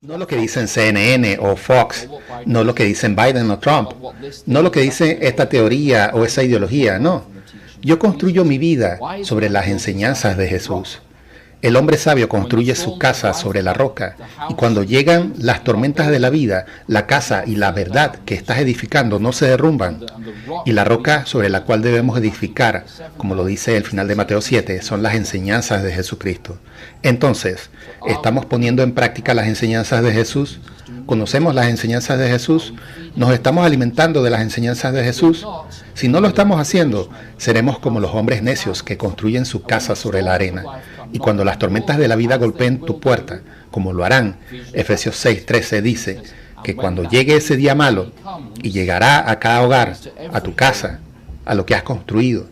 No lo que dicen CNN o Fox, no lo que dicen Biden o Trump, no lo que dice esta teoría o esa ideología, no. Yo construyo mi vida sobre las enseñanzas de Jesús. El hombre sabio construye su casa sobre la roca, y cuando llegan las tormentas de la vida, la casa y la verdad que estás edificando no se derrumban. Y la roca sobre la cual debemos edificar, como lo dice el final de Mateo 7, son las enseñanzas de Jesucristo. Entonces, ¿estamos poniendo en práctica las enseñanzas de Jesús? ¿Conocemos las enseñanzas de Jesús? ¿Nos estamos alimentando de las enseñanzas de Jesús? Si no lo estamos haciendo, seremos como los hombres necios que construyen su casa sobre la arena. Y cuando las tormentas de la vida golpeen tu puerta, como lo harán, Efesios 6:13 dice que cuando llegue ese día malo, y llegará a cada hogar, a tu casa, a lo que has construido,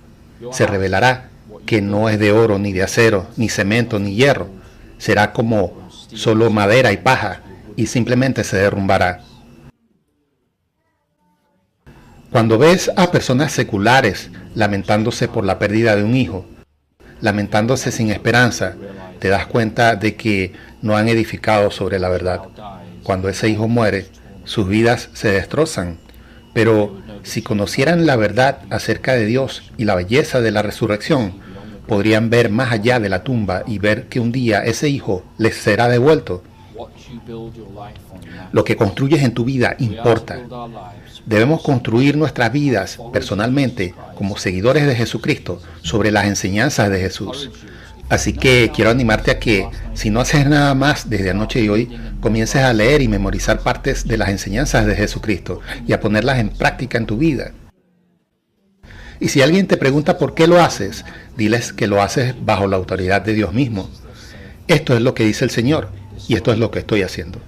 se revelará que no es de oro, ni de acero, ni cemento, ni hierro. Será como solo madera y paja, y simplemente se derrumbará. Cuando ves a personas seculares lamentándose por la pérdida de un hijo, lamentándose sin esperanza, te das cuenta de que no han edificado sobre la verdad. Cuando ese hijo muere, sus vidas se destrozan. Pero si conocieran la verdad acerca de Dios y la belleza de la resurrección, podrían ver más allá de la tumba y ver que un día ese hijo les será devuelto. Lo que construyes en tu vida importa. Debemos construir nuestras vidas personalmente como seguidores de Jesucristo sobre las enseñanzas de Jesús. Así que quiero animarte a que, si no haces nada más desde anoche y hoy, comiences a leer y memorizar partes de las enseñanzas de Jesucristo y a ponerlas en práctica en tu vida. Y si alguien te pregunta por qué lo haces, diles que lo haces bajo la autoridad de Dios mismo. Esto es lo que dice el Señor y esto es lo que estoy haciendo.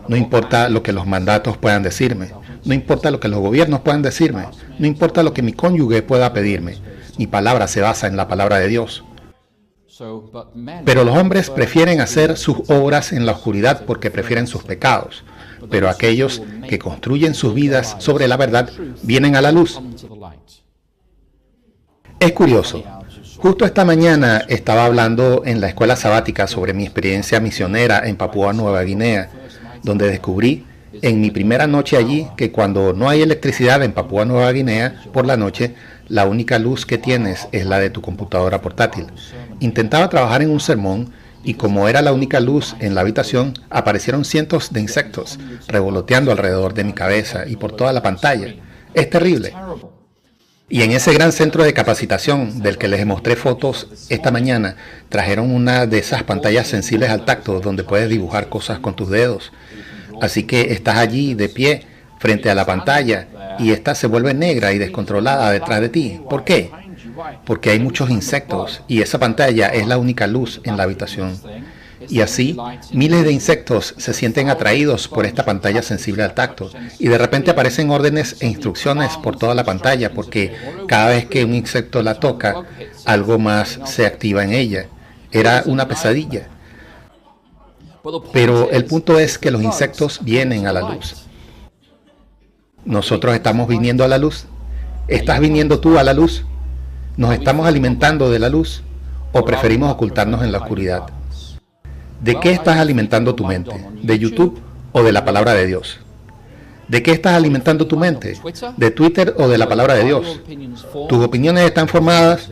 No importa lo que los mandatos puedan decirme, no importa lo que los gobiernos puedan decirme, no importa lo que mi cónyuge pueda pedirme. Mi palabra se basa en la palabra de Dios. Pero los hombres prefieren hacer sus obras en la oscuridad porque prefieren sus pecados. Pero aquellos que construyen sus vidas sobre la verdad vienen a la luz. Es curioso. Justo esta mañana estaba hablando en la escuela sabática sobre mi experiencia misionera en Papúa Nueva Guinea, donde descubrí en mi primera noche allí que cuando no hay electricidad en Papúa Nueva Guinea por la noche, la única luz que tienes es la de tu computadora portátil. Intentaba trabajar en un sermón y como era la única luz en la habitación, aparecieron cientos de insectos revoloteando alrededor de mi cabeza y por toda la pantalla. Es terrible. Y en ese gran centro de capacitación del que les mostré fotos esta mañana, trajeron una de esas pantallas sensibles al tacto donde puedes dibujar cosas con tus dedos. Así que estás allí de pie frente a la pantalla y esta se vuelve negra y descontrolada detrás de ti. ¿Por qué? Porque hay muchos insectos y esa pantalla es la única luz en la habitación. Y así, miles de insectos se sienten atraídos por esta pantalla sensible al tacto y de repente aparecen órdenes e instrucciones por toda la pantalla porque cada vez que un insecto la toca, algo más se activa en ella. Era una pesadilla. Pero el punto es que los insectos vienen a la luz. Nosotros estamos viniendo a la luz. ¿Estás viniendo tú a la luz? ¿Nos estamos alimentando de la luz? ¿O preferimos ocultarnos en la oscuridad? ¿De qué estás alimentando tu mente? ¿De YouTube o de la palabra de Dios? ¿De qué estás alimentando tu mente? ¿De Twitter o de la palabra de Dios? ¿Tus opiniones están formadas?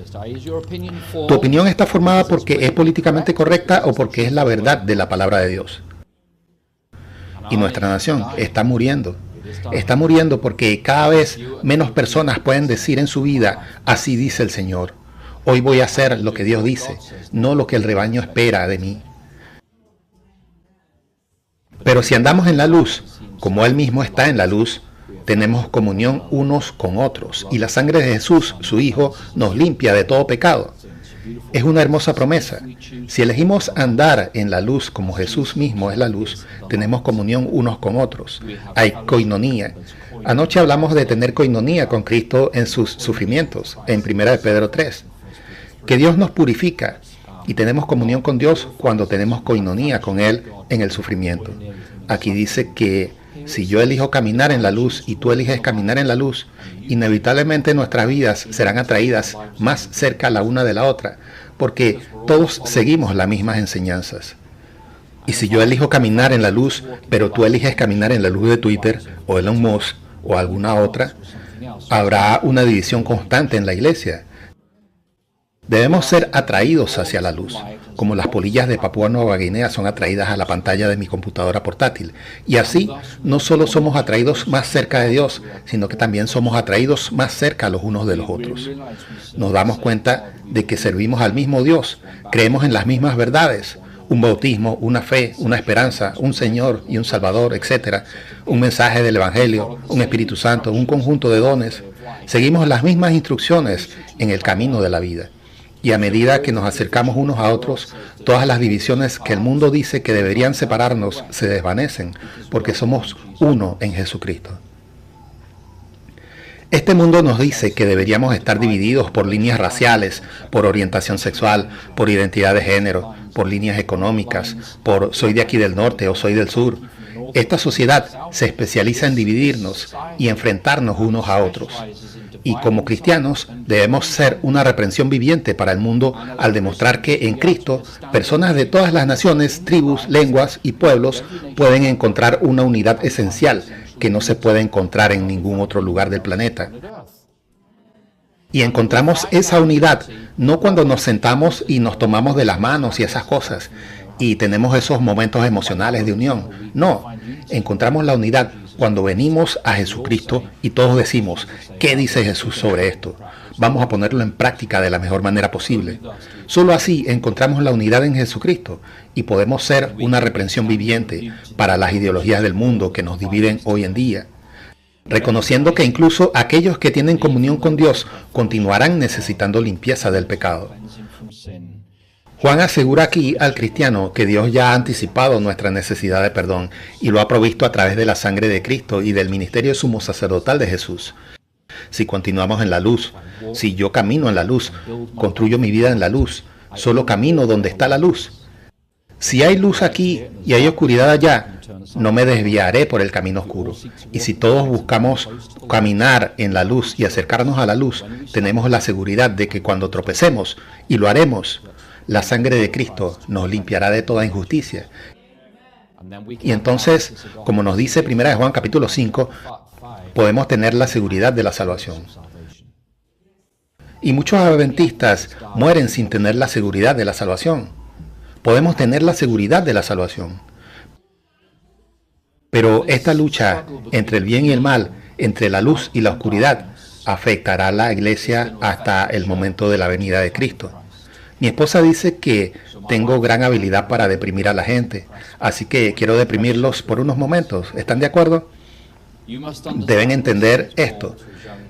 ¿Tu opinión está formada porque es políticamente correcta o porque es la verdad de la palabra de Dios? Y nuestra nación está muriendo. Está muriendo porque cada vez menos personas pueden decir en su vida, así dice el Señor. Hoy voy a hacer lo que Dios dice, no lo que el rebaño espera de mí. Pero si andamos en la luz, como Él mismo está en la luz, tenemos comunión unos con otros, y la sangre de Jesús, su Hijo, nos limpia de todo pecado. Es una hermosa promesa. Si elegimos andar en la luz como Jesús mismo es la luz, tenemos comunión unos con otros. Hay coinonía. Anoche hablamos de tener coinonía con Cristo en sus sufrimientos, en 1 de Pedro 3. Que Dios nos purifica y tenemos comunión con Dios cuando tenemos coinonía con Él en el sufrimiento. Aquí dice que si yo elijo caminar en la luz y tú eliges caminar en la luz, inevitablemente nuestras vidas serán atraídas más cerca la una de la otra, porque todos seguimos las mismas enseñanzas. Y si yo elijo caminar en la luz, pero tú eliges caminar en la luz de Twitter o Elon Musk o alguna otra, habrá una división constante en la iglesia. Debemos ser atraídos hacia la luz, como las polillas de Papúa Nueva Guinea son atraídas a la pantalla de mi computadora portátil. Y así, no solo somos atraídos más cerca de Dios, sino que también somos atraídos más cerca los unos de los otros. Nos damos cuenta de que servimos al mismo Dios, creemos en las mismas verdades, un bautismo, una fe, una esperanza, un Señor y un Salvador, etc. Un mensaje del Evangelio, un Espíritu Santo, un conjunto de dones. Seguimos las mismas instrucciones en el camino de la vida. Y a medida que nos acercamos unos a otros, todas las divisiones que el mundo dice que deberían separarnos se desvanecen, porque somos uno en Jesucristo. Este mundo nos dice que deberíamos estar divididos por líneas raciales, por orientación sexual, por identidad de género, por líneas económicas, por soy de aquí del norte o soy del sur. Esta sociedad se especializa en dividirnos y enfrentarnos unos a otros. Y como cristianos debemos ser una reprensión viviente para el mundo al demostrar que en Cristo personas de todas las naciones, tribus, lenguas y pueblos pueden encontrar una unidad esencial que no se puede encontrar en ningún otro lugar del planeta. Y encontramos esa unidad no cuando nos sentamos y nos tomamos de las manos y esas cosas y tenemos esos momentos emocionales de unión. No, encontramos la unidad cuando venimos a Jesucristo y todos decimos, ¿qué dice Jesús sobre esto? Vamos a ponerlo en práctica de la mejor manera posible. Solo así encontramos la unidad en Jesucristo y podemos ser una reprensión viviente para las ideologías del mundo que nos dividen hoy en día, reconociendo que incluso aquellos que tienen comunión con Dios continuarán necesitando limpieza del pecado. Juan asegura aquí al cristiano que Dios ya ha anticipado nuestra necesidad de perdón y lo ha provisto a través de la sangre de Cristo y del ministerio sumo sacerdotal de Jesús. Si continuamos en la luz, si yo camino en la luz, construyo mi vida en la luz, solo camino donde está la luz. Si hay luz aquí y hay oscuridad allá, no me desviaré por el camino oscuro. Y si todos buscamos caminar en la luz y acercarnos a la luz, tenemos la seguridad de que cuando tropecemos, y lo haremos, la sangre de Cristo nos limpiará de toda injusticia. Y entonces, como nos dice 1 Juan capítulo 5, podemos tener la seguridad de la salvación. Y muchos adventistas mueren sin tener la seguridad de la salvación. Podemos tener la seguridad de la salvación. Pero esta lucha entre el bien y el mal, entre la luz y la oscuridad, afectará a la iglesia hasta el momento de la venida de Cristo. Mi esposa dice que tengo gran habilidad para deprimir a la gente, así que quiero deprimirlos por unos momentos. ¿Están de acuerdo? Deben entender esto.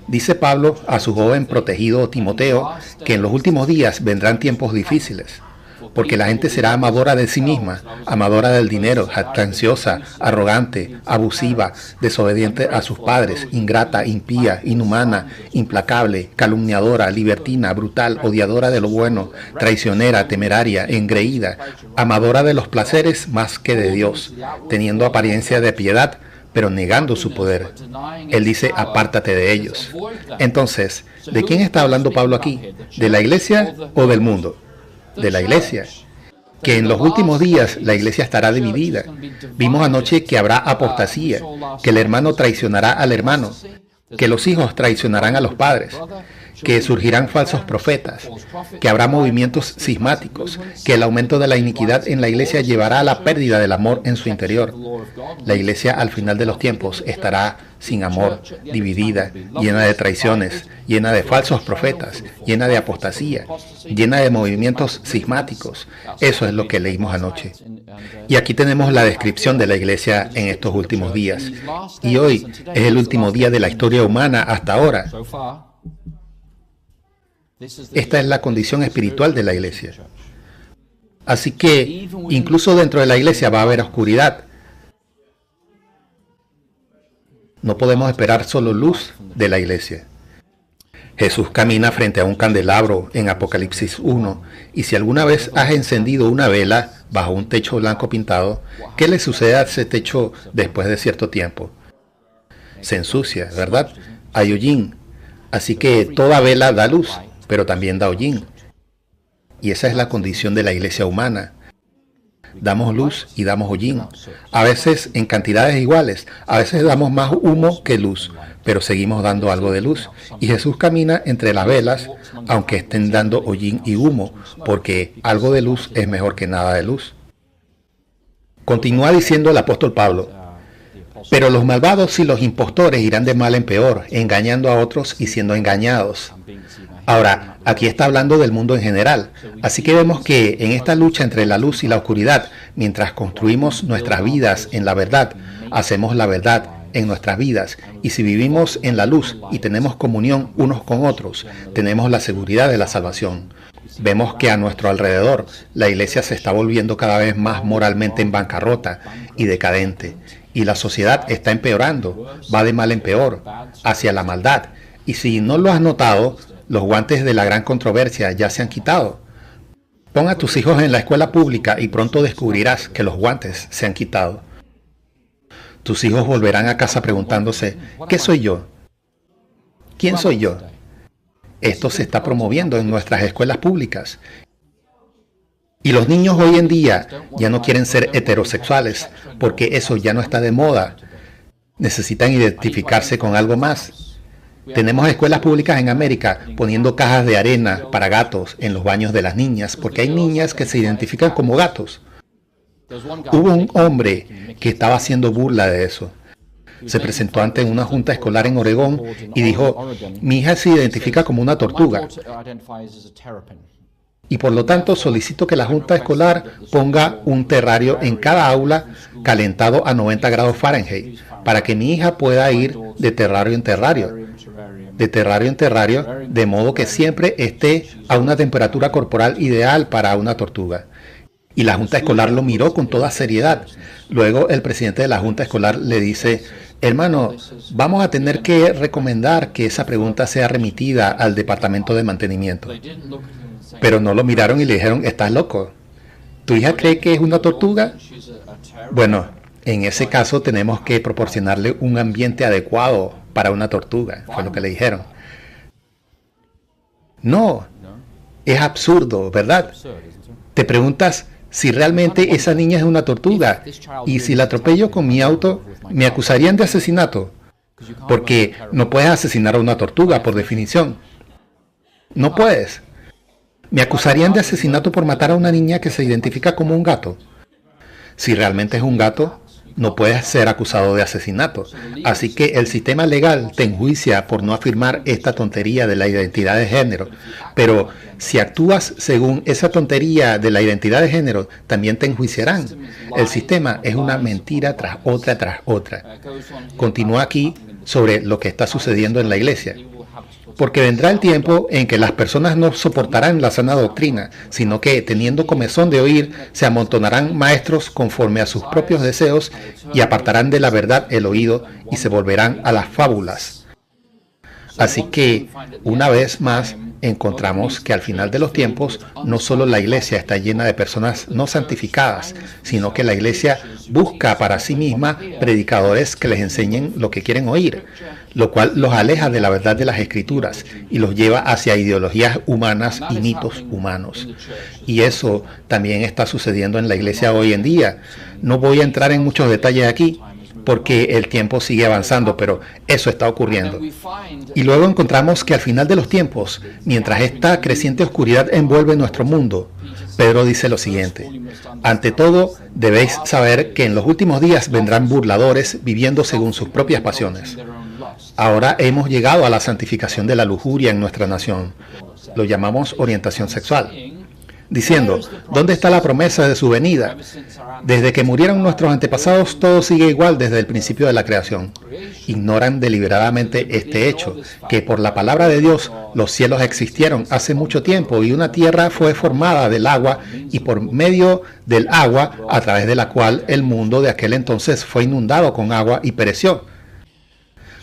Dice Pablo a su joven protegido Timoteo que en los últimos días vendrán tiempos difíciles, porque la gente será amadora de sí misma, amadora del dinero, jactanciosa, arrogante, abusiva, desobediente a sus padres, ingrata, impía, inhumana, implacable, calumniadora, libertina, brutal, odiadora de lo bueno, traicionera, temeraria, engreída, amadora de los placeres más que de Dios, teniendo apariencia de piedad, pero negando su poder. Él dice, apártate de ellos. Entonces, ¿de quién está hablando Pablo aquí? ¿De la iglesia o del mundo? De la iglesia. Que en los últimos días la iglesia estará dividida. Vimos anoche que habrá apostasía, que el hermano traicionará al hermano, que los hijos traicionarán a los padres, que surgirán falsos profetas, que habrá movimientos cismáticos, que el aumento de la iniquidad en la iglesia llevará a la pérdida del amor en su interior. La iglesia al final de los tiempos estará sin amor, dividida, llena de traiciones, llena de falsos profetas, llena de apostasía, llena de movimientos cismáticos. Eso es lo que leímos anoche. Y aquí tenemos la descripción de la iglesia en estos últimos días. Y hoy es el último día de la historia humana hasta ahora. Esta es la condición espiritual de la iglesia. Así que incluso dentro de la iglesia va a haber oscuridad. No podemos esperar solo luz de la iglesia. Jesús camina frente a un candelabro en Apocalipsis 1, y si alguna vez has encendido una vela bajo un techo blanco pintado, ¿qué le sucede a ese techo después de cierto tiempo? Se ensucia, ¿verdad? Hay hollín. Así que toda vela da luz, pero también da hollín. Y esa es la condición de la iglesia humana. Damos luz y damos hollín, a veces en cantidades iguales, a veces damos más humo que luz, pero seguimos dando algo de luz. Y Jesús camina entre las velas, aunque estén dando hollín y humo, porque algo de luz es mejor que nada de luz. Continúa diciendo el apóstol Pablo: pero los malvados y los impostores irán de mal en peor, engañando a otros y siendo engañados. Ahora, aquí está hablando del mundo en general, así que vemos que en esta lucha entre la luz y la oscuridad, mientras construimos nuestras vidas en la verdad, hacemos la verdad en nuestras vidas, y si vivimos en la luz y tenemos comunión unos con otros, tenemos la seguridad de la salvación. Vemos que a nuestro alrededor la iglesia se está volviendo cada vez más moralmente en bancarrota y decadente, y la sociedad está empeorando, va de mal en peor, hacia la maldad, y si no lo has notado, los guantes de la gran controversia ya se han quitado. Pon a tus hijos en la escuela pública y pronto descubrirás que los guantes se han quitado. Tus hijos volverán a casa preguntándose: ¿qué soy yo? ¿Quién soy yo? Esto se está promoviendo en nuestras escuelas públicas. Y los niños hoy en día ya no quieren ser heterosexuales, porque eso ya no está de moda. Necesitan identificarse con algo más. Tenemos escuelas públicas en América poniendo cajas de arena para gatos en los baños de las niñas, porque hay niñas que se identifican como gatos. Hubo un hombre que estaba haciendo burla de eso. Se presentó ante una junta escolar en Oregón y dijo: mi hija se identifica como una tortuga. Y por lo tanto solicito que la junta escolar ponga un terrario en cada aula calentado a 90 grados Fahrenheit, para que mi hija pueda ir de terrario en terrario, de modo que siempre esté a una temperatura corporal ideal para una tortuga. Y la junta escolar lo miró con toda seriedad. Luego el presidente de la junta escolar le dice: hermano, vamos a tener que recomendar que esa pregunta sea remitida al departamento de mantenimiento. Pero no lo miraron y le dijeron: ¿estás loco? ¿Tu hija cree que es una tortuga? Bueno, en ese caso tenemos que proporcionarle un ambiente adecuado para una tortuga, fue lo que le dijeron. No, es absurdo, ¿verdad? Te preguntas si realmente esa niña es una tortuga, y si la atropello con mi auto, me acusarían de asesinato, porque no puedes asesinar a una tortuga por definición. No puedes. Me acusarían de asesinato por matar a una niña que se identifica como un gato. Si realmente es un gato, no puedes ser acusado de asesinato. Así que el sistema legal te enjuicia por no afirmar esta tontería de la identidad de género. Pero si actúas según esa tontería de la identidad de género, también te enjuiciarán. El sistema es una mentira tras otra tras otra. Continúa aquí sobre lo que está sucediendo en la iglesia. Porque vendrá el tiempo en que las personas no soportarán la sana doctrina, sino que, teniendo comezón de oír, se amontonarán maestros conforme a sus propios deseos y apartarán de la verdad el oído y se volverán a las fábulas. Así que, una vez más, encontramos que al final de los tiempos, no solo la iglesia está llena de personas no santificadas, sino que la iglesia busca para sí misma predicadores que les enseñen lo que quieren oír, lo cual los aleja de la verdad de las Escrituras y los lleva hacia ideologías humanas y mitos humanos. Y eso también está sucediendo en la iglesia hoy en día. No voy a entrar en muchos detalles aquí, porque el tiempo sigue avanzando, pero eso está ocurriendo. Y luego encontramos que al final de los tiempos, mientras esta creciente oscuridad envuelve nuestro mundo, Pedro dice lo siguiente: ante todo, debéis saber que en los últimos días vendrán burladores viviendo según sus propias pasiones. Ahora hemos llegado a la santificación de la lujuria en nuestra nación. Lo llamamos orientación sexual. Diciendo: ¿dónde está la promesa de su venida? Desde que murieron nuestros antepasados, todo sigue igual desde el principio de la creación. Ignoran deliberadamente este hecho, que por la palabra de Dios los cielos existieron hace mucho tiempo y una tierra fue formada del agua y por medio del agua, a través de la cual el mundo de aquel entonces fue inundado con agua y pereció.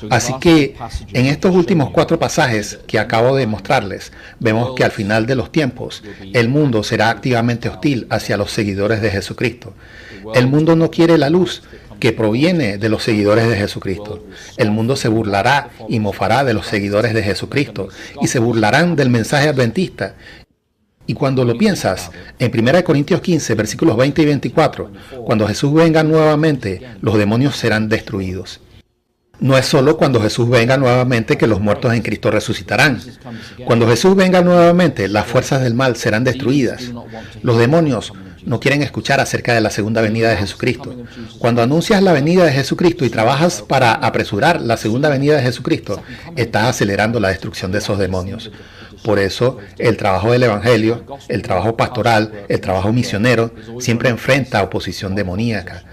Así que en estos últimos 4 pasajes que acabo de mostrarles, vemos que al final de los tiempos, el mundo será activamente hostil hacia los seguidores de Jesucristo. El mundo no quiere la luz que proviene de los seguidores de Jesucristo. El mundo se burlará y mofará de los seguidores de Jesucristo y se burlarán del mensaje adventista Y cuando lo piensas, en 1 Corintios 15, versículos 20 y 24, cuando Jesús venga nuevamente, los demonios serán destruidos. No es solo cuando Jesús venga nuevamente que los muertos en Cristo resucitarán. Cuando Jesús venga nuevamente, las fuerzas del mal serán destruidas. Los demonios no quieren escuchar acerca de la segunda venida de Jesucristo. Cuando anuncias la venida de Jesucristo y trabajas para apresurar la segunda venida de Jesucristo, estás acelerando la destrucción de esos demonios. Por eso, el trabajo del Evangelio, el trabajo pastoral, el trabajo misionero, siempre enfrenta oposición demoníaca.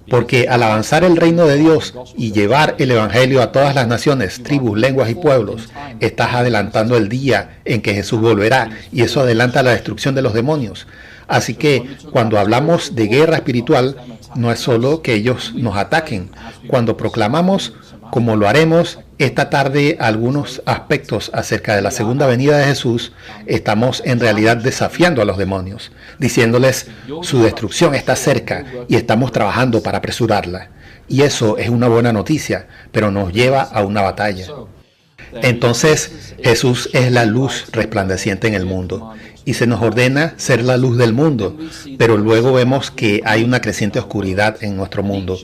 Porque al avanzar el reino de Dios y llevar el Evangelio a todas las naciones, tribus, lenguas y pueblos, estás adelantando el día en que Jesús volverá, y eso adelanta la destrucción de los demonios. Así que cuando hablamos de guerra espiritual, no es solo que ellos nos ataquen. Cuando proclamamos, como lo haremos esta tarde, algunos aspectos acerca de la segunda venida de Jesús, estamos en realidad desafiando a los demonios, diciéndoles su destrucción está cerca y estamos trabajando para apresurarla. Y eso es una buena noticia, pero nos lleva a una batalla. Entonces, Jesús es la luz resplandeciente en el mundo y se nos ordena ser la luz del mundo, pero luego vemos que hay una creciente oscuridad en nuestro mundo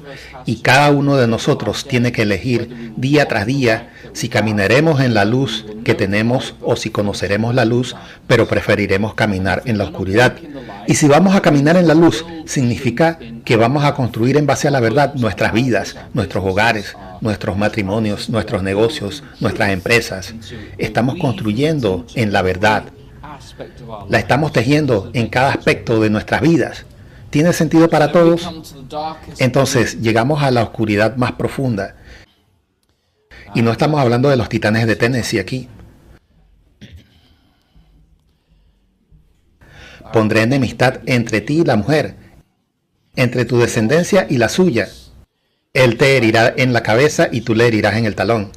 y cada uno de nosotros tiene que elegir día tras día si caminaremos en la luz que tenemos o si conoceremos la luz, pero preferiremos caminar en la oscuridad. Y si vamos a caminar en la luz, significa que vamos a construir en base a la verdad nuestras vidas, nuestros hogares, nuestros matrimonios, nuestros negocios, nuestras empresas. Estamos construyendo en la verdad. La estamos tejiendo en cada aspecto de nuestras vidas. ¿Tiene sentido para todos? Entonces llegamos a la oscuridad más profunda. Y no estamos hablando de los titanes de Tennessee aquí. Pondré enemistad entre ti y la mujer, entre tu descendencia y la suya. Él te herirá en la cabeza y tú le herirás en el talón.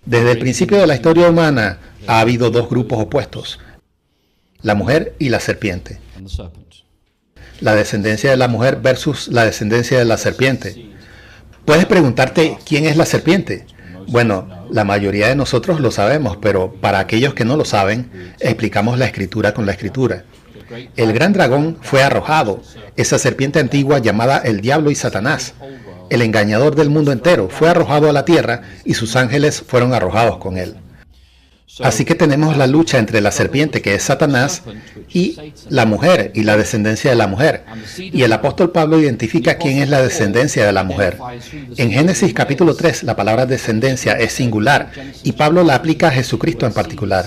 Desde el principio de la historia humana ha habido dos grupos opuestos, la mujer y la serpiente. La descendencia de la mujer versus la descendencia de la serpiente. Puedes preguntarte, ¿quién es la serpiente? Bueno, la mayoría de nosotros lo sabemos, pero para aquellos que no lo saben, explicamos la escritura con la escritura. El gran dragón fue arrojado, esa serpiente antigua llamada el diablo y Satanás. El engañador del mundo entero fue arrojado a la tierra y sus ángeles fueron arrojados con él. Así que tenemos la lucha entre la serpiente, que es Satanás, y la mujer y la descendencia de la mujer. Y el apóstol Pablo identifica quién es la descendencia de la mujer. En Génesis capítulo 3 la palabra descendencia es singular y Pablo la aplica a Jesucristo en particular.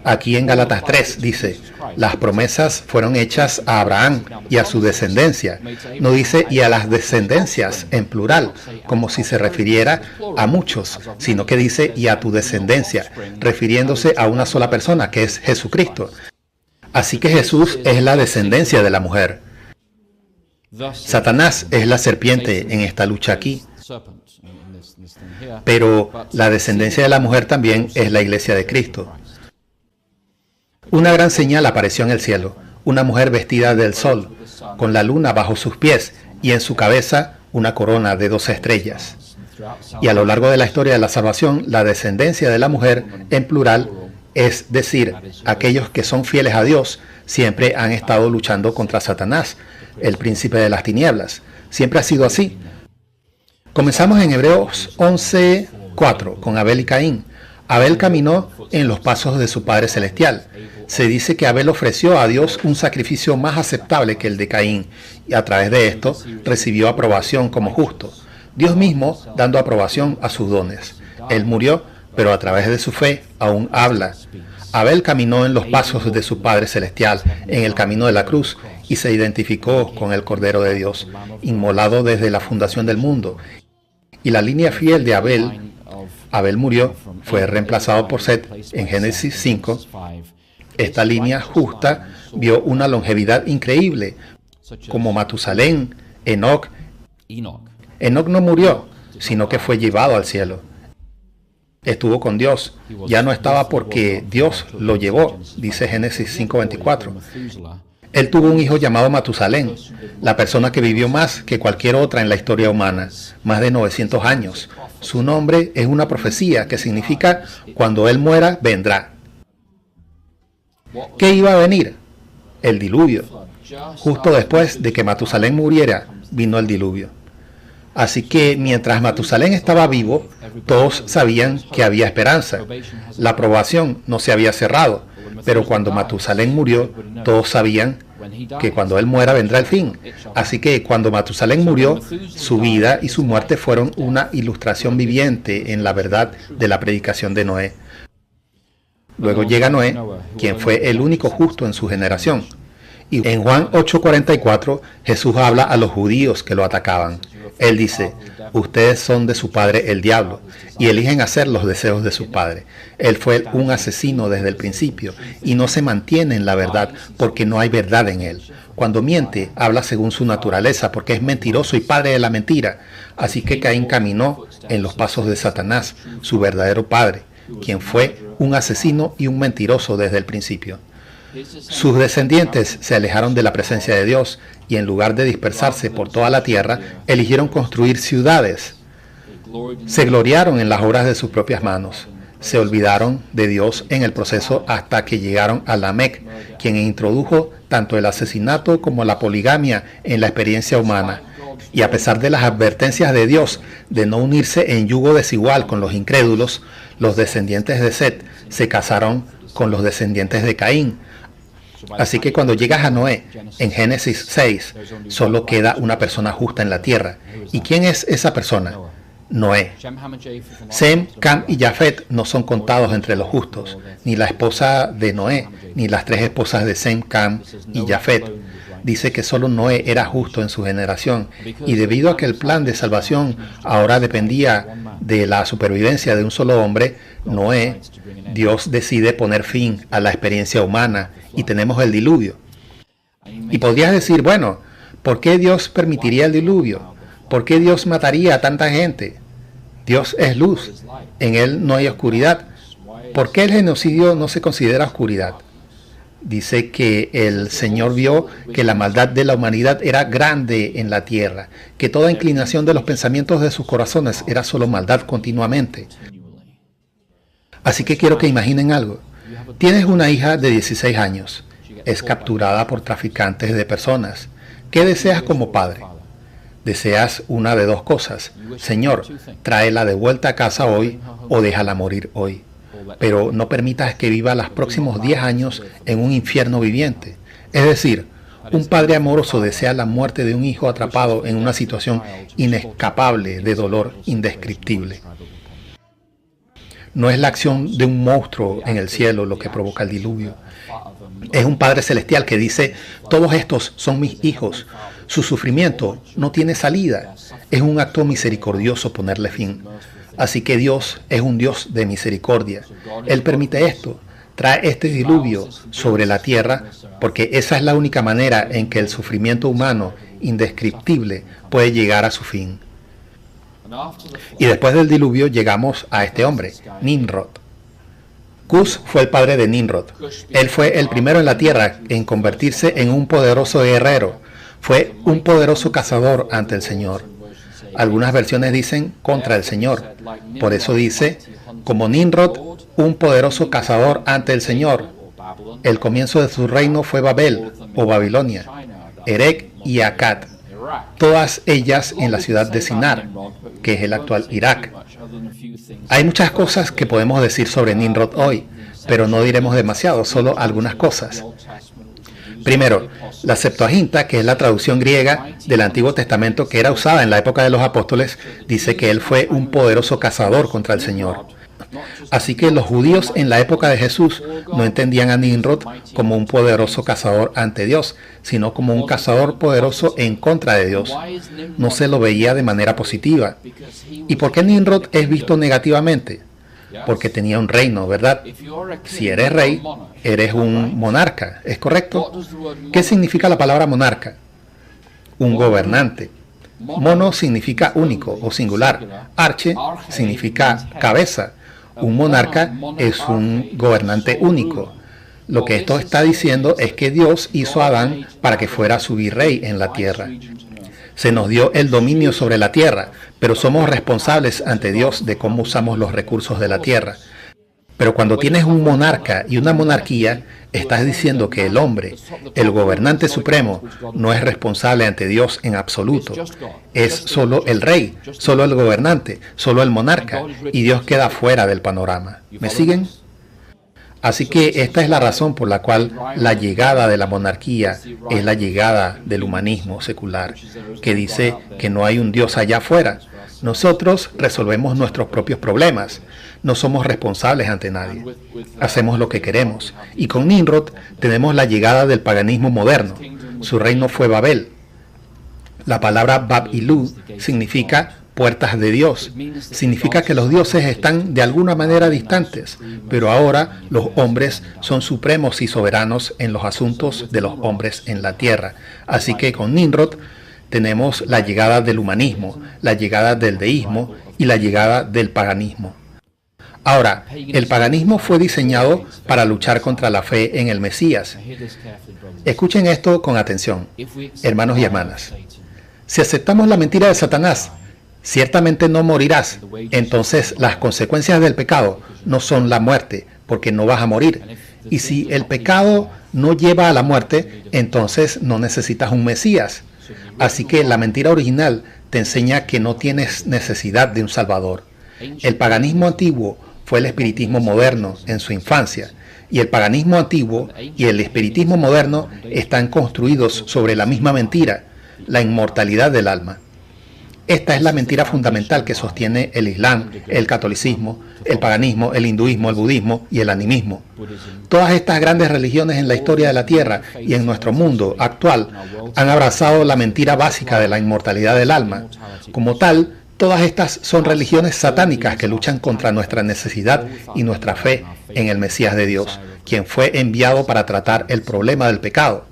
Aquí en Gálatas 3 dice, las promesas fueron hechas a Abraham y a su descendencia. No dice y a las descendencias en plural, como si se refiriera a muchos, sino que dice y a tu descendencia, refiriéndose a una sola persona, que es Jesucristo. Así que Jesús es la descendencia de la mujer. Satanás es la serpiente en esta lucha aquí. Pero la descendencia de la mujer también es la iglesia de Cristo. Una gran señal apareció en el cielo, una mujer vestida del sol, con la luna bajo sus pies y en su cabeza una corona de 12 estrellas. Y a lo largo de la historia de la salvación, la descendencia de la mujer, en plural, es decir, aquellos que son fieles a Dios, siempre han estado luchando contra Satanás, el príncipe de las tinieblas. Siempre ha sido así. Comenzamos en Hebreos 11:4 con Abel y Caín. Abel caminó en los pasos de su Padre Celestial. Se dice que Abel ofreció a Dios un sacrificio más aceptable que el de Caín, y a través de esto recibió aprobación como justo. Dios mismo dando aprobación a sus dones. Él murió, pero a través de su fe aún habla. Abel caminó en los pasos de su Padre Celestial, en el camino de la cruz, y se identificó con el Cordero de Dios, inmolado desde la fundación del mundo. Y la línea fiel de Abel murió, fue reemplazado por Set en Génesis 5. Esta línea justa vio una longevidad increíble, como Matusalén, Enoc. Enoc no murió, sino que fue llevado al cielo. Estuvo con Dios. Ya no estaba porque Dios lo llevó, dice Génesis 5:24. Él tuvo un hijo llamado Matusalén, la persona que vivió más que cualquier otra en la historia humana, más de 900 años. Su nombre es una profecía que significa, cuando él muera, vendrá. ¿Qué iba a venir? El diluvio. Justo después de que Matusalén muriera, vino el diluvio. Así que mientras Matusalén estaba vivo, todos sabían que había esperanza. La probación no se había cerrado, pero cuando Matusalén murió, todos sabían que cuando él muera vendrá el fin. Así que cuando Matusalén murió, su vida y su muerte fueron una ilustración viviente en la verdad de la predicación de Noé. Luego llega Noé, quien fue el único justo en su generación. Y en Juan 8:44, Jesús habla a los judíos que lo atacaban. Él dice: ustedes son de su padre el diablo y eligen hacer los deseos de su padre. Él fue un asesino desde el principio y no se mantiene en la verdad porque no hay verdad en él. Cuando miente, habla según su naturaleza porque es mentiroso y padre de la mentira. Así que Caín caminó en los pasos de Satanás, su verdadero padre, quien fue un asesino y un mentiroso desde el principio. Sus descendientes se alejaron de la presencia de Dios y en lugar de dispersarse por toda la tierra, eligieron construir ciudades. Se gloriaron en las obras de sus propias manos. Se olvidaron de Dios en el proceso hasta que llegaron a Lamec, quien introdujo tanto el asesinato como la poligamia en la experiencia humana. Y a pesar de las advertencias de Dios de no unirse en yugo desigual con los incrédulos, los descendientes de Set se casaron con los descendientes de Caín. Así que cuando llegas a Noé, en Génesis 6, solo queda una persona justa en la tierra. ¿Y quién es esa persona? Noé. Sem, Cam y Jafet no son contados entre los justos, ni la esposa de Noé, ni las tres esposas de Sem, Cam y Jafet. Dice que solo Noé era justo en su generación, y debido a que el plan de salvación ahora dependía de la supervivencia de un solo hombre, Noé, Dios decide poner fin a la experiencia humana y tenemos el diluvio. Y podrías decir, bueno, ¿por qué Dios permitiría el diluvio? ¿Por qué Dios mataría a tanta gente? Dios es luz, en Él no hay oscuridad. ¿Por qué el genocidio no se considera oscuridad? Dice que el Señor vio que la maldad de la humanidad era grande en la tierra, que toda inclinación de los pensamientos de sus corazones era solo maldad continuamente. Así que quiero que imaginen algo. Tienes una hija de 16 años, es capturada por traficantes de personas. ¿Qué deseas como padre? Deseas una de dos cosas. Señor, tráela de vuelta a casa hoy o déjala morir hoy. Pero no permitas que viva los próximos 10 años en un infierno viviente. Es decir, un padre amoroso desea la muerte de un hijo atrapado en una situación inescapable de dolor indescriptible. No es la acción de un monstruo en el cielo lo que provoca el diluvio. Es un Padre Celestial que dice: todos estos son mis hijos. Su sufrimiento no tiene salida. Es un acto misericordioso ponerle fin. Así que Dios es un Dios de misericordia. Él permite esto, trae este diluvio sobre la tierra, porque esa es la única manera en que el sufrimiento humano indescriptible puede llegar a su fin. Y después del diluvio llegamos a este hombre, Nimrod. Cus fue el padre de Nimrod. Él fue el primero en la tierra en convertirse en un poderoso guerrero. Fue un poderoso cazador ante el Señor. Algunas versiones dicen contra el Señor. Por eso dice, como Nimrod, un poderoso cazador ante el Señor. El comienzo de su reino fue Babel o Babilonia, Erech y Akkad, todas ellas en la ciudad de Sinar, que es el actual Irak. Hay muchas cosas que podemos decir sobre Nimrod hoy, pero no diremos demasiado, solo algunas cosas. Primero, la Septuaginta, que es la traducción griega del Antiguo Testamento que era usada en la época de los apóstoles, dice que él fue un poderoso cazador contra el Señor. Así que los judíos en la época de Jesús no entendían a Nimrod como un poderoso cazador ante Dios, sino como un cazador poderoso en contra de Dios. No se lo veía de manera positiva. ¿Y por qué Nimrod es visto negativamente? Porque tenía un reino, ¿verdad? Si eres rey, eres un monarca, ¿es correcto? ¿Qué significa la palabra monarca? Un gobernante. Mono significa único o singular. Arche significa cabeza. Un monarca es un gobernante único. Lo que esto está diciendo es que Dios hizo a Adán para que fuera su virrey en la tierra. Se nos dio el dominio sobre la tierra, pero somos responsables ante Dios de cómo usamos los recursos de la tierra. Pero cuando tienes un monarca y una monarquía, estás diciendo que el hombre, el gobernante supremo, no es responsable ante Dios en absoluto. Es solo el rey, solo el gobernante, solo el monarca, y Dios queda fuera del panorama. ¿Me siguen? Así que esta es la razón por la cual la llegada de la monarquía es la llegada del humanismo secular, que dice que no hay un Dios allá afuera. Nosotros resolvemos nuestros propios problemas. No somos responsables ante nadie. Hacemos lo que queremos. Y con Nimrod tenemos la llegada del paganismo moderno. Su reino fue Babel. La palabra Bab-Ilú significa puertas de Dios. Significa que los dioses están de alguna manera distantes, pero ahora los hombres son supremos y soberanos en los asuntos de los hombres en la tierra. Así que con Nimrod tenemos la llegada del humanismo, la llegada del deísmo y la llegada del paganismo. Ahora, el paganismo fue diseñado para luchar contra la fe en el Mesías. Escuchen esto con atención, hermanos y hermanas. Si aceptamos la mentira de Satanás, ciertamente no morirás. Entonces las consecuencias del pecado no son la muerte, porque no vas a morir. Y si el pecado no lleva a la muerte, entonces no necesitas un Mesías. Así que la mentira original te enseña que no tienes necesidad de un Salvador. El paganismo antiguo fue el espiritismo moderno en su infancia, y el paganismo antiguo y el espiritismo moderno están construidos sobre la misma mentira, la inmortalidad del alma. Esta es la mentira fundamental que sostiene el Islam, el catolicismo, el paganismo, el hinduismo, el budismo y el animismo. Todas estas grandes religiones en la historia de la Tierra y en nuestro mundo actual han abrazado la mentira básica de la inmortalidad del alma. Como tal, todas estas son religiones satánicas que luchan contra nuestra necesidad y nuestra fe en el Mesías de Dios, quien fue enviado para tratar el problema del pecado.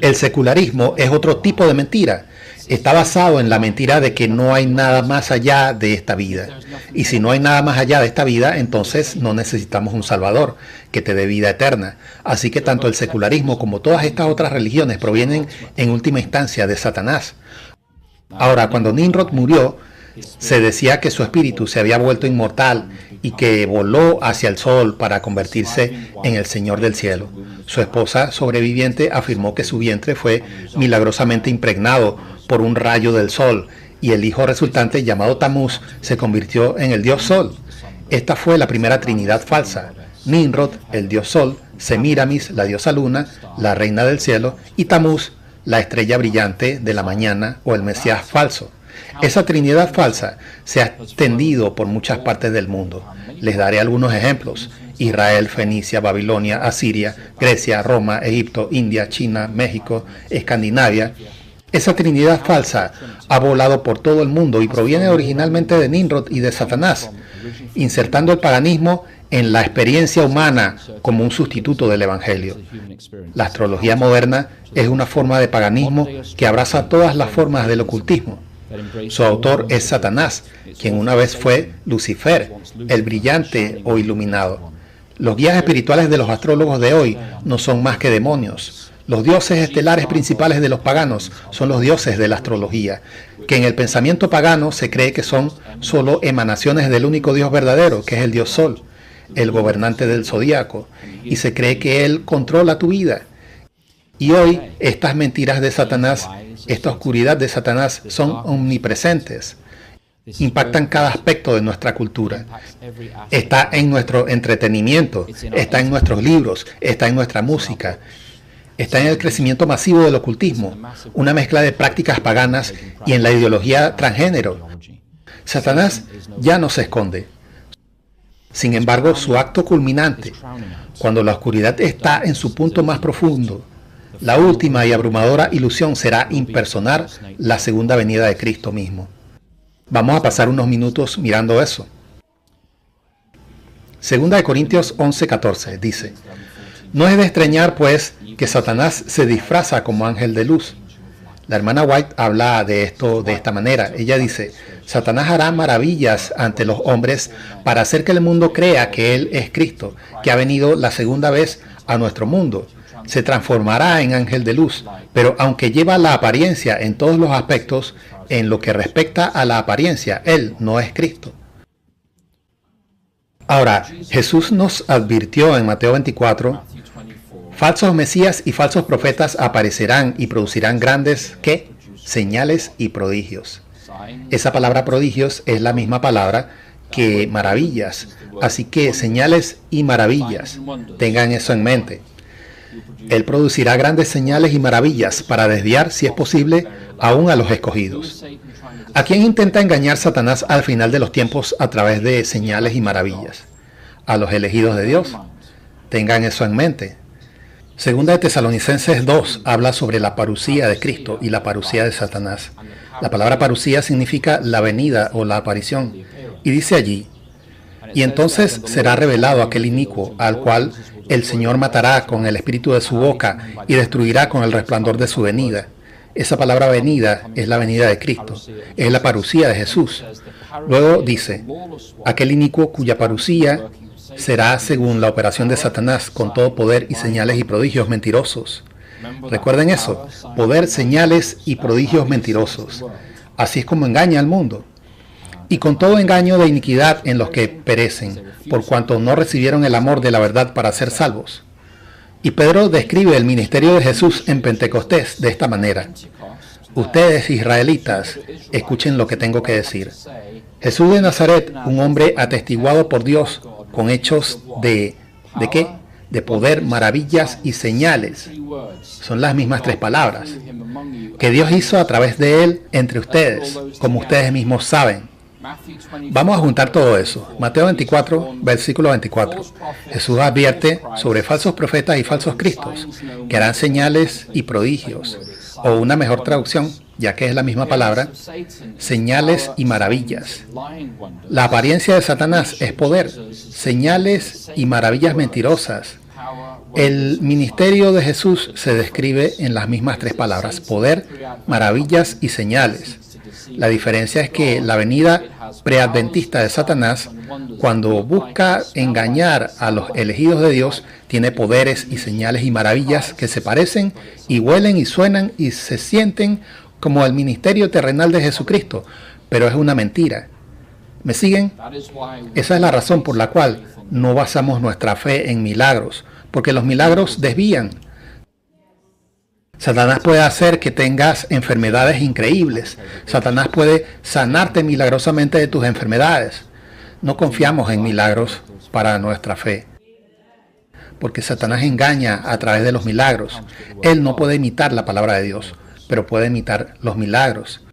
El secularismo es otro tipo de mentira. Está basado en la mentira de que no hay nada más allá de esta vida. Y si no hay nada más allá de esta vida, entonces no necesitamos un Salvador que te dé vida eterna. Así que tanto el secularismo como todas estas otras religiones provienen en última instancia de Satanás. Ahora, cuando Nimrod murió, se decía que su espíritu se había vuelto inmortal y que voló hacia el sol para convertirse en el Señor del cielo. Su esposa sobreviviente afirmó que su vientre fue milagrosamente impregnado por un rayo del sol y el hijo resultante, llamado Tamuz, se convirtió en el dios sol. Esta fue la primera trinidad falsa: Nimrod, el dios sol; Semiramis, la diosa luna, la reina del cielo; y Tamuz, la estrella brillante de la mañana o el Mesías falso. Esa trinidad falsa se ha extendido por muchas partes del mundo. Les daré algunos ejemplos: Israel, Fenicia, Babilonia, Asiria, Grecia, Roma, Egipto, India, China, México, Escandinavia. Esa trinidad falsa ha volado por todo el mundo y proviene originalmente de Nimrod y de Satanás, insertando el paganismo en la experiencia humana como un sustituto del Evangelio. La astrología moderna es una forma de paganismo que abraza todas las formas del ocultismo. Su autor es Satanás, quien una vez fue Lucifer, el brillante o iluminado. Los guías espirituales de los astrólogos de hoy no son más que demonios. Los dioses estelares principales de los paganos son los dioses de la astrología, que en el pensamiento pagano se cree que son solo emanaciones del único Dios verdadero, que es el Dios Sol, el gobernante del zodíaco, y se cree que Él controla tu vida. Y hoy estas mentiras de Satanás, esta oscuridad de Satanás, son omnipresentes. Impactan cada aspecto de nuestra cultura. Está en nuestro entretenimiento, está en nuestros libros, está en nuestra música, está en el crecimiento masivo del ocultismo, una mezcla de prácticas paganas y en la ideología transgénero. Satanás ya no se esconde. Sin embargo, su acto culminante, cuando la oscuridad está en su punto más profundo, la última y abrumadora ilusión será impersonar la segunda venida de Cristo mismo. Vamos a pasar unos minutos mirando eso. Segunda de Corintios 11:14 dice: no es de extrañar, pues, que Satanás se disfraza como ángel de luz. La hermana White habla de esto de esta manera. Ella dice: Satanás hará maravillas ante los hombres para hacer que el mundo crea que Él es Cristo, que ha venido la segunda vez a nuestro mundo. Se transformará en ángel de luz, pero aunque lleva la apariencia en todos los aspectos, en lo que respecta a la apariencia, Él no es Cristo. Ahora, Jesús nos advirtió en Mateo 24, falsos mesías y falsos profetas aparecerán y producirán grandes, ¿qué? Señales y prodigios. Esa palabra prodigios es la misma palabra que maravillas. Así que señales y maravillas, tengan eso en mente. Él producirá grandes señales y maravillas para desviar, si es posible, aún a los escogidos. ¿A quién intenta engañar Satanás al final de los tiempos a través de señales y maravillas? A los elegidos de Dios. Tengan eso en mente. Segunda de Tesalonicenses 2 habla sobre la parusía de Cristo y la parusía de Satanás. La palabra parusía significa la venida o la aparición. Y dice allí, y entonces será revelado aquel inicuo, al cual el Señor matará con el espíritu de su boca y destruirá con el resplandor de su venida. Esa palabra venida es la venida de Cristo, es la parusía de Jesús. Luego dice, aquel inicuo cuya parusía será según la operación de Satanás, con todo poder y señales y prodigios mentirosos. Recuerden eso, poder, señales y prodigios mentirosos. Así es como engaña al mundo. Y con todo engaño de iniquidad en los que perecen, por cuanto no recibieron el amor de la verdad para ser salvos. Y Pedro describe el ministerio de Jesús en Pentecostés de esta manera. Ustedes, israelitas, escuchen lo que tengo que decir. Jesús de Nazaret, un hombre atestiguado por Dios con hechos ¿de qué? De poder, maravillas y señales. Son las mismas tres palabras. Que Dios hizo a través de él entre ustedes, como ustedes mismos saben. Vamos a juntar todo eso. Mateo 24, versículo 24. Jesús advierte sobre falsos profetas y falsos cristos, que harán señales y prodigios, o una mejor traducción, ya que es la misma palabra, señales y maravillas. La apariencia de Satanás es poder, señales y maravillas mentirosas. El ministerio de Jesús se describe en las mismas tres palabras, poder, maravillas y señales. La diferencia es que la venida preadventista de Satanás, cuando busca engañar a los elegidos de Dios, tiene poderes y señales y maravillas que se parecen y huelen y suenan y se sienten como el ministerio terrenal de Jesucristo, pero es una mentira. ¿Me siguen? Esa es la razón por la cual no basamos nuestra fe en milagros, porque los milagros desvían. Satanás puede hacer que tengas enfermedades increíbles. Satanás puede sanarte milagrosamente de tus enfermedades. No confiamos en milagros para nuestra fe, porque Satanás engaña a través de los milagros. Él no puede imitar la palabra de Dios, pero puede imitar los milagros.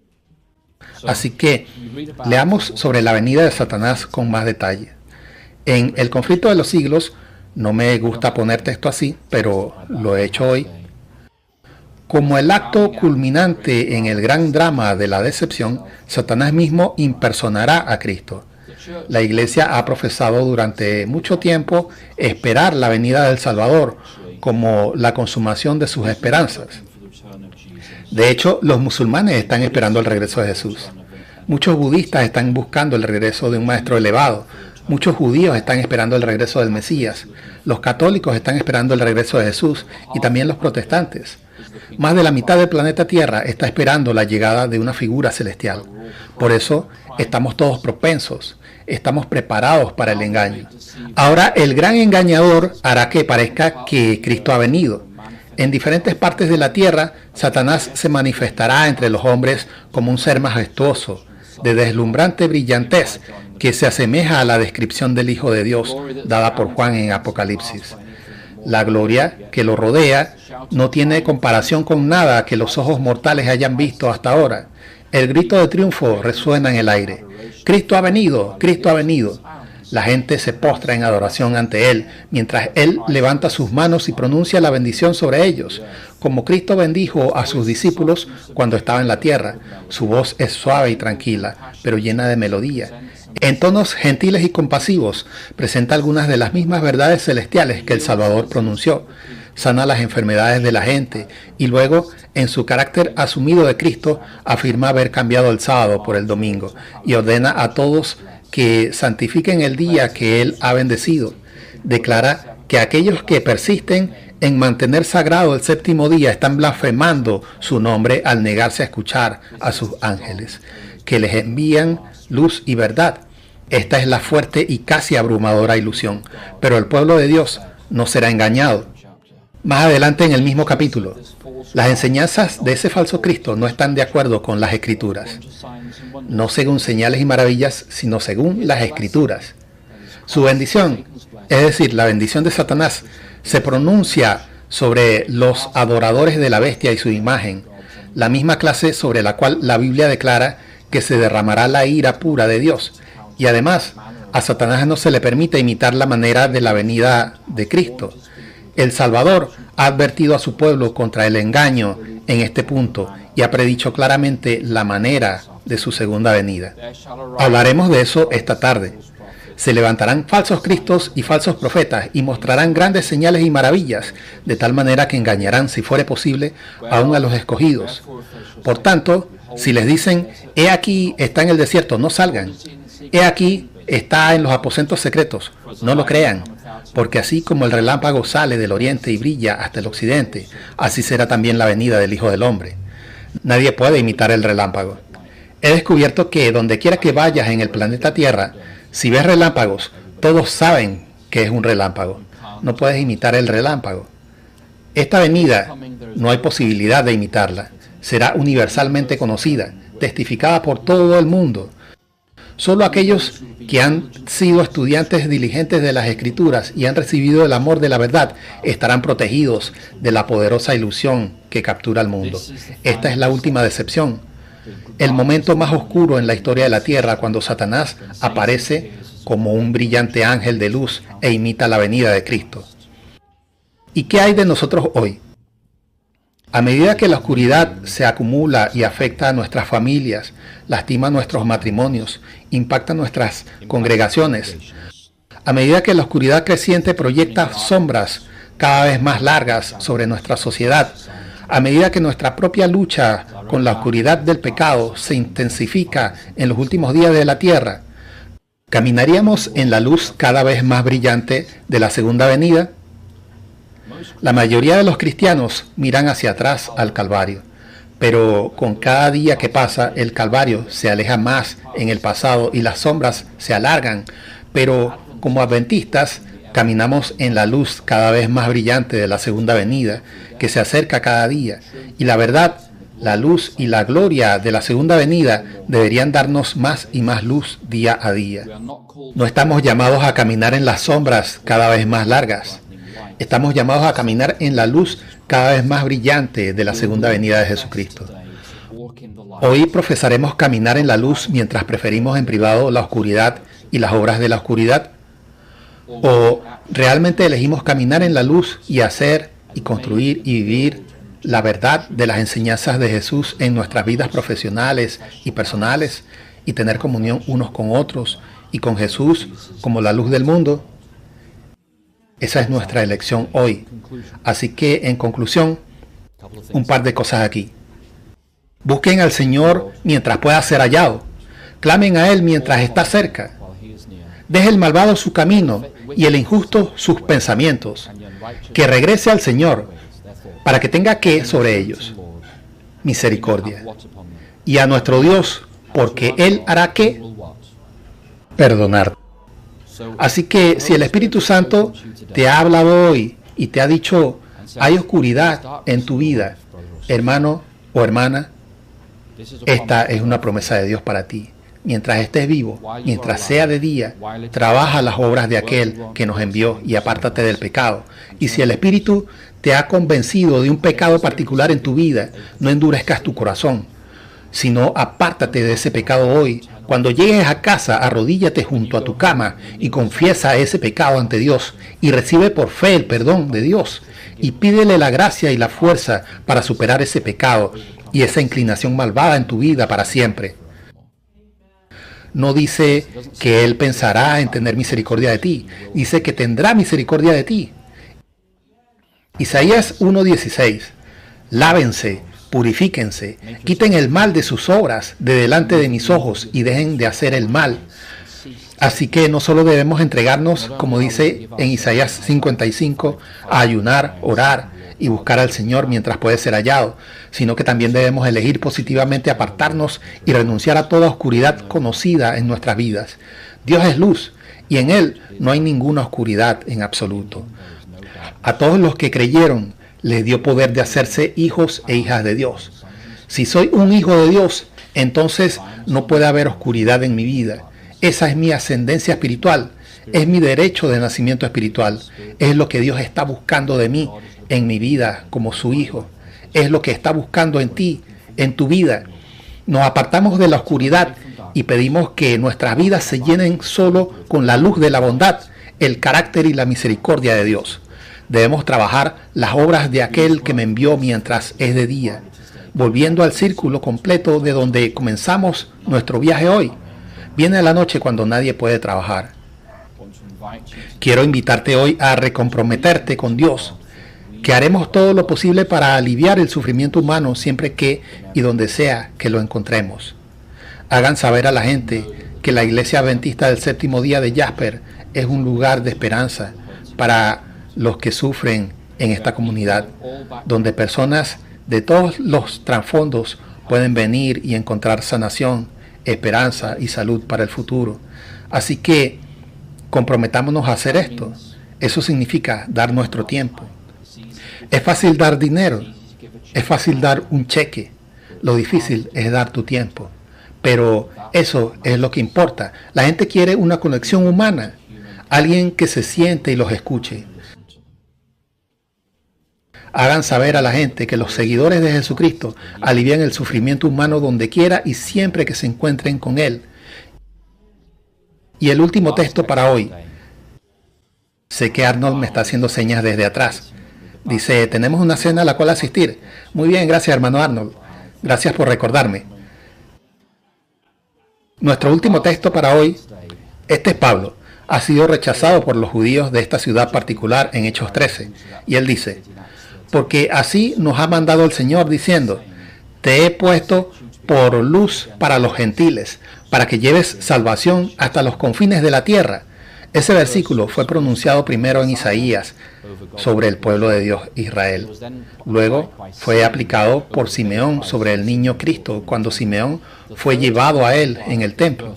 Así que leamos sobre la venida de Satanás con más detalle. En El conflicto de los siglos, no me gusta poner texto así, pero lo he hecho hoy. Como el acto culminante en el gran drama de la decepción, Satanás mismo impersonará a Cristo. La Iglesia ha profesado durante mucho tiempo esperar la venida del Salvador como la consumación de sus esperanzas. De hecho, los musulmanes están esperando el regreso de Jesús. Muchos budistas están buscando el regreso de un maestro elevado. Muchos judíos están esperando el regreso del Mesías. Los católicos están esperando el regreso de Jesús y también los protestantes. Más de la mitad del planeta Tierra está esperando la llegada de una figura celestial. Por eso estamos todos propensos, estamos preparados para el engaño. Ahora el gran engañador hará que parezca que Cristo ha venido. En diferentes partes de la tierra, Satanás se manifestará entre los hombres como un ser majestuoso, de deslumbrante brillantez, que se asemeja a la descripción del Hijo de Dios dada por Juan en Apocalipsis. La gloria que lo rodea no tiene comparación con nada que los ojos mortales hayan visto hasta ahora. El grito de triunfo resuena en el aire. ¡Cristo ha venido! ¡Cristo ha venido! La gente se postra en adoración ante Él, mientras Él levanta sus manos y pronuncia la bendición sobre ellos, como Cristo bendijo a sus discípulos cuando estaba en la tierra. Su voz es suave y tranquila, pero llena de melodía. En tonos gentiles y compasivos, presenta algunas de las mismas verdades celestiales que el Salvador pronunció. Sana las enfermedades de la gente y luego, en su carácter asumido de Cristo, afirma haber cambiado el sábado por el domingo y ordena a todos que santifiquen el día que Él ha bendecido. Declara que aquellos que persisten en mantener sagrado el séptimo día están blasfemando su nombre al negarse a escuchar a sus ángeles, que les envían luz y verdad. Esta es la fuerte y casi abrumadora ilusión, pero el pueblo de Dios no será engañado. Más adelante en el mismo capítulo, las enseñanzas de ese falso Cristo no están de acuerdo con las Escrituras, no según señales y maravillas, sino según las Escrituras. Su bendición, es decir, la bendición de Satanás, se pronuncia sobre los adoradores de la bestia y su imagen, la misma clase sobre la cual la Biblia declara que se derramará la ira pura de Dios. Y además, a Satanás no se le permite imitar la manera de la venida de Cristo. El Salvador ha advertido a su pueblo contra el engaño en este punto y ha predicho claramente la manera de su segunda venida. Hablaremos de eso esta tarde. Se levantarán falsos cristos y falsos profetas y mostrarán grandes señales y maravillas, de tal manera que engañarán, si fuere posible, aún a los escogidos. Por tanto, si les dicen, he aquí está en el desierto, no salgan. He aquí está en los aposentos secretos, no lo crean. Porque así como el relámpago sale del oriente y brilla hasta el occidente, así será también la venida del Hijo del Hombre. Nadie puede imitar el relámpago. He descubierto que donde quiera que vayas en el planeta Tierra, si ves relámpagos, todos saben que es un relámpago. No puedes imitar el relámpago. Esta venida no hay posibilidad de imitarla. Será universalmente conocida, testificada por todo el mundo. Solo aquellos que han sido estudiantes diligentes de las Escrituras y han recibido el amor de la verdad estarán protegidos de la poderosa ilusión que captura al mundo. Esta es la última decepción, el momento más oscuro en la historia de la tierra, cuando Satanás aparece como un brillante ángel de luz e imita la venida de Cristo. ¿Y qué hay de nosotros hoy? A medida que la oscuridad se acumula y afecta a nuestras familias, lastima nuestros matrimonios, impacta nuestras congregaciones, a medida que la oscuridad creciente proyecta sombras cada vez más largas sobre nuestra sociedad, a medida que nuestra propia lucha con la oscuridad del pecado se intensifica en los últimos días de la tierra, ¿caminaríamos en la luz cada vez más brillante de la segunda venida? La mayoría de los cristianos miran hacia atrás al Calvario, pero con cada día que pasa el Calvario se aleja más en el pasado y las sombras se alargan, pero como adventistas caminamos en la luz cada vez más brillante de la segunda venida, que se acerca cada día, y la verdad, la luz y la gloria de la segunda venida deberían darnos más y más luz día a día. No estamos llamados a caminar en las sombras cada vez más largas. Estamos llamados a caminar en la luz cada vez más brillante de la segunda venida de Jesucristo. Hoy profesaremos caminar en la luz mientras preferimos en privado la oscuridad y las obras de la oscuridad. ¿O realmente elegimos caminar en la luz y hacer y construir y vivir la verdad de las enseñanzas de Jesús en nuestras vidas profesionales y personales y tener comunión unos con otros y con Jesús como la luz del mundo? Esa es nuestra elección hoy. Así que, en conclusión, un par de cosas aquí. Busquen al Señor mientras pueda ser hallado. Clamen a Él mientras está cerca. Deje el malvado su camino y el injusto sus pensamientos. Que regrese al Señor para que tenga que sobre ellos misericordia. Y a nuestro Dios, porque Él hará que perdonar. Así que si el Espíritu Santo te ha hablado hoy y te ha dicho, hay oscuridad en tu vida, hermano o hermana, esta es una promesa de Dios para ti. Mientras estés vivo, mientras sea de día, trabaja las obras de aquel que nos envió y apártate del pecado. Y si el Espíritu te ha convencido de un pecado particular en tu vida, no endurezcas tu corazón, sino apártate de ese pecado hoy. Cuando llegues a casa, arrodíllate junto a tu cama y confiesa ese pecado ante Dios y recibe por fe el perdón de Dios y pídele la gracia y la fuerza para superar ese pecado y esa inclinación malvada en tu vida para siempre. No dice que Él pensará en tener misericordia de ti, dice que tendrá misericordia de ti. Isaías 1:16. Lávense, purifíquense, quiten el mal de sus obras de delante de mis ojos y dejen de hacer el mal. Así que no solo debemos entregarnos, como dice en Isaías 55, a ayunar, orar y buscar al Señor mientras puede ser hallado, sino que también debemos elegir positivamente apartarnos y renunciar a toda oscuridad conocida en nuestras vidas. Dios es luz y en Él no hay ninguna oscuridad en absoluto. A todos los que creyeron les dio poder de hacerse hijos e hijas de Dios. Si soy un hijo de Dios, entonces no puede haber oscuridad en mi vida. Esa es mi ascendencia espiritual, es mi derecho de nacimiento espiritual, es lo que Dios está buscando de mí en mi vida como su hijo, es lo que está buscando en ti, en tu vida. Nos apartamos de la oscuridad y pedimos que nuestras vidas se llenen solo con la luz de la bondad, el carácter y la misericordia de Dios. Debemos trabajar las obras de aquel que me envió mientras es de día, volviendo al círculo completo de donde comenzamos nuestro viaje hoy. Viene la noche cuando nadie puede trabajar. Quiero invitarte hoy a recomprometerte con Dios, que haremos todo lo posible para aliviar el sufrimiento humano siempre que y donde sea que lo encontremos. Hagan saber a la gente que la Iglesia Adventista del Séptimo Día de Jasper es un lugar de esperanza para los que sufren en esta comunidad, donde personas de todos los trasfondos pueden venir y encontrar sanación, esperanza y salud para el futuro. Así que comprometámonos a hacer esto. Eso significa dar nuestro tiempo. Es fácil dar dinero, es fácil dar un cheque. Lo difícil es dar tu tiempo. Pero eso es lo que importa. La gente quiere una conexión humana, alguien que se siente y los escuche. Hagan saber a la gente que los seguidores de Jesucristo alivian el sufrimiento humano donde quiera y siempre que se encuentren con Él. Y el último texto para hoy. Sé que Arnold me está haciendo señas desde atrás. Dice, tenemos una cena a la cual asistir. Muy bien, gracias hermano Arnold. Gracias por recordarme. Nuestro último texto para hoy, este es Pablo. Ha sido rechazado por los judíos de esta ciudad particular en Hechos 13. Y él dice, porque así nos ha mandado el Señor diciendo, te he puesto por luz para los gentiles, para que lleves salvación hasta los confines de la tierra. Ese versículo fue pronunciado primero en Isaías sobre el pueblo de Dios Israel. Luego fue aplicado por Simeón sobre el niño Cristo cuando Simeón fue llevado a él en el templo.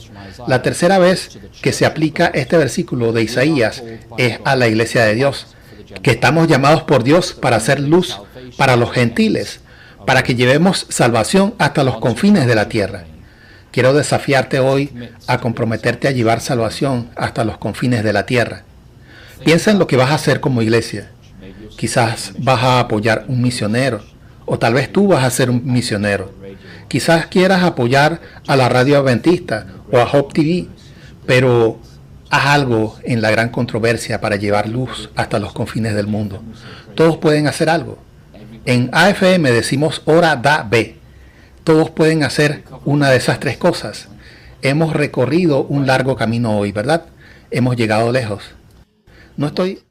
La tercera vez que se aplica este versículo de Isaías es a la iglesia de Dios, que estamos llamados por Dios para hacer luz para los gentiles, para que llevemos salvación hasta los confines de la tierra. Quiero desafiarte hoy a comprometerte a llevar salvación hasta los confines de la tierra. Piensa en lo que vas a hacer como iglesia. Quizás vas a apoyar un misionero, o tal vez tú vas a ser un misionero. Quizás quieras apoyar a la radio adventista o a Hope TV, pero haz algo en la gran controversia para llevar luz hasta los confines del mundo. Todos pueden hacer algo. En AFM decimos ora da ve. Todos pueden hacer una de esas tres cosas. Hemos recorrido un largo camino hoy, ¿verdad? Hemos llegado lejos. No estoy